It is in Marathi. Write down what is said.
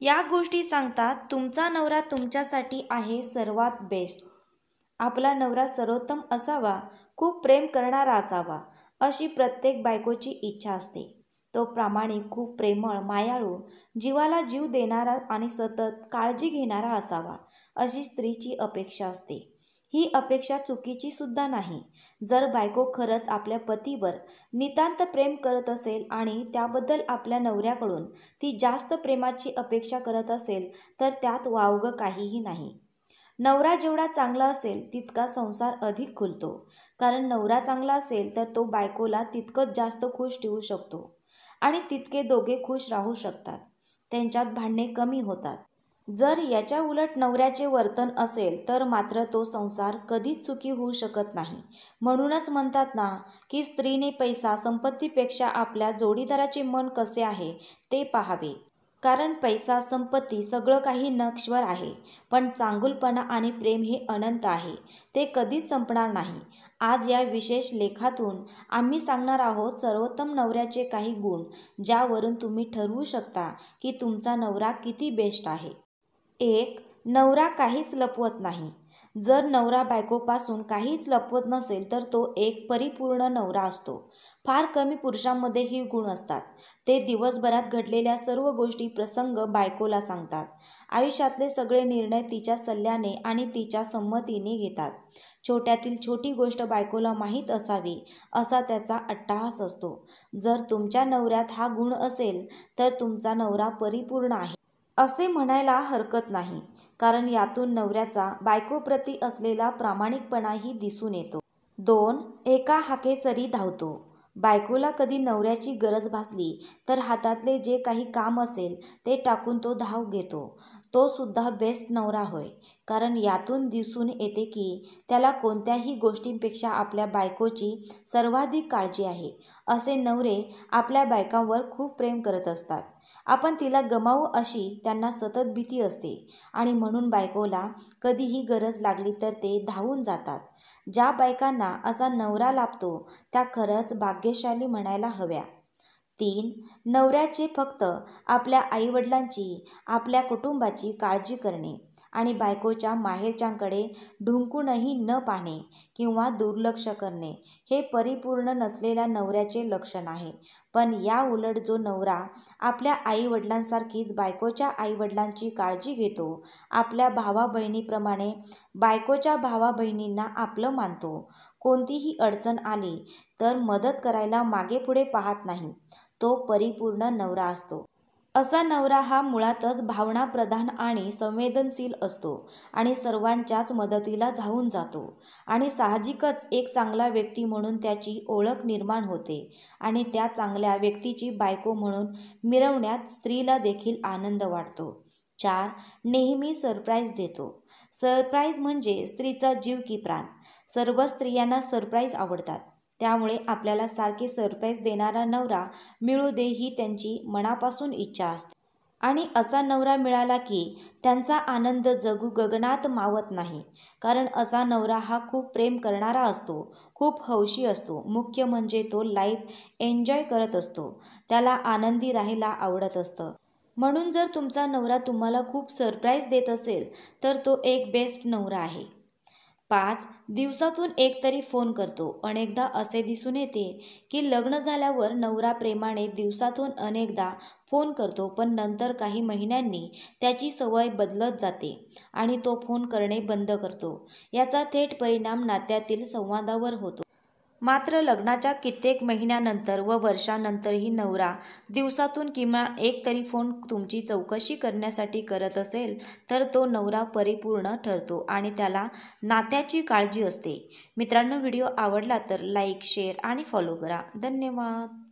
या गोष्टी सांगतात तुमचा नवरा तुमच्यासाठी आहे सर्वात बेस्ट. आपला नवरा सर्वोत्तम असावा, खूप प्रेम करणारा असावा, अशी प्रत्येक बायकोची इच्छा असते. तो प्रामाणिक, खूप प्रेमळ, मायाळू, जीवाला जीव देणारा आणि सतत काळजी घेणारा असावा, अशी स्त्रीची अपेक्षा असते. ही अपेक्षा चुकीची सुद्धा नाही. जर बायको खरंच आपल्या पतीवर नितांत प्रेम करत असेल आणि त्याबद्दल आपल्या नवऱ्याकडून ती जास्त प्रेमाची अपेक्षा करत असेल तर त्यात वावगं काहीही नाही. नवरा जेवढा चांगला असेल तितका संसार अधिक खुलतो. कारण नवरा चांगला असेल तर तो बायकोला तितकंच जास्त खुश ठेवू शकतो आणि तितके दोघे खुश राहू शकतात. त्यांच्यात भांडणे कमी होतात. जर याच्या उलट नवऱ्याचे वर्तन असेल तर मात्र तो संसार कधीच सुखी होऊ शकत नाही. म्हणूनच म्हणतात ना की स्त्रीने पैसा संपत्तीपेक्षा आपल्या जोडीदाराचे मन कसे आहे ते पाहावे. कारण पैसा, संपत्ती सगळं काही नश्वर आहे, पण चांगुलपणा आणि प्रेम हे अनंत आहे. ते कधीच संपणार नाही. आज या विशेष लेखातून आम्ही सांगणार आहोत सर्वोत्तम नवऱ्याचे काही गुण, ज्यावरून तुम्ही ठरवू शकता की तुमचा नवरा किती बेस्ट आहे. 1. नवरा काहीच लपवत नाही. जर नवरा बायकोपासून काहीच लपवत नसेल तर तो एक परिपूर्ण नवरा असतो. फार कमी पुरुषांमध्ये हे गुण असतात. ते दिवसभरात घडलेल्या सर्व गोष्टी, प्रसंग बायकोला सांगतात. आयुष्यातले सगळे निर्णय तिच्या सल्ल्याने आणि तिच्या संमतीने घेतात. छोट्यातील छोटी गोष्ट बायकोला माहीत असावी असा त्याचा अट्टाहास असतो. जर तुमच्या नवऱ्यात हा गुण असेल तर तुमचा नवरा परिपूर्ण आहे असे म्हणायला हरकत नाही. कारण यातून नवऱ्याचा बायकोप्रती असलेला प्रामाणिकपणाही दिसून येतो. 2. एका हाकेसरी धावतो. बायकोला कधी नवऱ्याची गरज भासली तर हातातले जे काही काम असेल ते टाकून तो धाव घेतो. तो सुद्धा बेस्ट नवरा होय. कारण यातून दिसून येते की त्याला कोणत्याही गोष्टींपेक्षा आपल्या बायकोची सर्वाधिक काळजी आहे. असे नवरे आपल्या बायकांवर खूप प्रेम करत असतात. आपण तिला गमावू अशी त्यांना सतत भीती असते आणि म्हणून बायकोला कधीही गरज लागली तर ते धावून जातात. ज्या बायकांना असा नवरा लाभतो त्या खरंच भाग्यशाली म्हणायला हव्या. 3. नवऱ्याचे फक्त आपल्या आईवडिलांची, आपल्या कुटुंबाची काळजी करणे आणि बायकोच्या माहेरच्यांकडे ढुंकूनही न पाहणे किंवा दुर्लक्ष करणे हे परिपूर्ण नसलेल्या नवऱ्याचे लक्षण आहे. पण या उलट जो नवरा आपल्या आईवडिलांसारखीच बायकोच्या आईवडिलांची काळजी घेतो, आपल्या भावा बहिणीप्रमाणे बायकोच्या भावा बहिणींना आपलं मानतो, कोणतीही अडचण आली तर मदत करायला मागेपुढे पाहत नाही, तो परिपूर्ण नवरा असतो. असा नवरा हा मुळातच भावनाप्रधान आणि संवेदनशील असतो आणि सर्वांच्याच मदतीला धावून जातो आणि साहजिकच एक चांगला व्यक्ती म्हणून त्याची ओळख निर्माण होते आणि त्या चांगल्या व्यक्तीची बायको म्हणून मिरवण्यात स्त्रीला देखील आनंद वाटतो. 4. नेहमी सरप्राईज देतो. सरप्राईज म्हणजे स्त्रीचा जीव की प्राण. सर्व स्त्रियांना सरप्राईज आवडतात. त्यामुळे आपल्याला सारखे सरप्राईज देणारा नवरा मिळू दे ही त्यांची मनापासून इच्छा असते. आणि असा नवरा मिळाला की त्यांचा आनंद जगू गगनात मावत नाही. कारण असा नवरा हा खूप प्रेम करणारा असतो, खूप हौशी असतो. मुख्य म्हणजे तो लाईफ एन्जॉय करत असतो. त्याला आनंदी राहायला आवडत असतं. म्हणून जर तुमचा नवरा तुम्हाला खूप सरप्राईज देत असेल तर तो एक बेस्ट नवरा आहे. 5. दिवसातून एक तरी फोन करतो. अनेकदा असे दिसून येते की लग्न झाल्यावर नवरा प्रेमाने दिवसातून अनेकदा फोन करतो, पण नंतर काही महिन्यांनी त्याची सवय बदलत जाते आणि तो फोन करणे बंद करतो. याचा थेट परिणाम नात्यातील संवादावर होतो. मात्र लग्नाच्या कित्येक महिन्यानंतर व वर्षांनंतरही नवरा दिवसातून किमान एक तरी फोन तुमची चौकशी करण्यासाठी करत असेल तर तो नवरा परिपूर्ण ठरतो आणि त्याला नात्याची काळजी असते. मित्रांनो, व्हिडिओ आवडला तर लाईक, शेअर आणि फॉलो करा. धन्यवाद.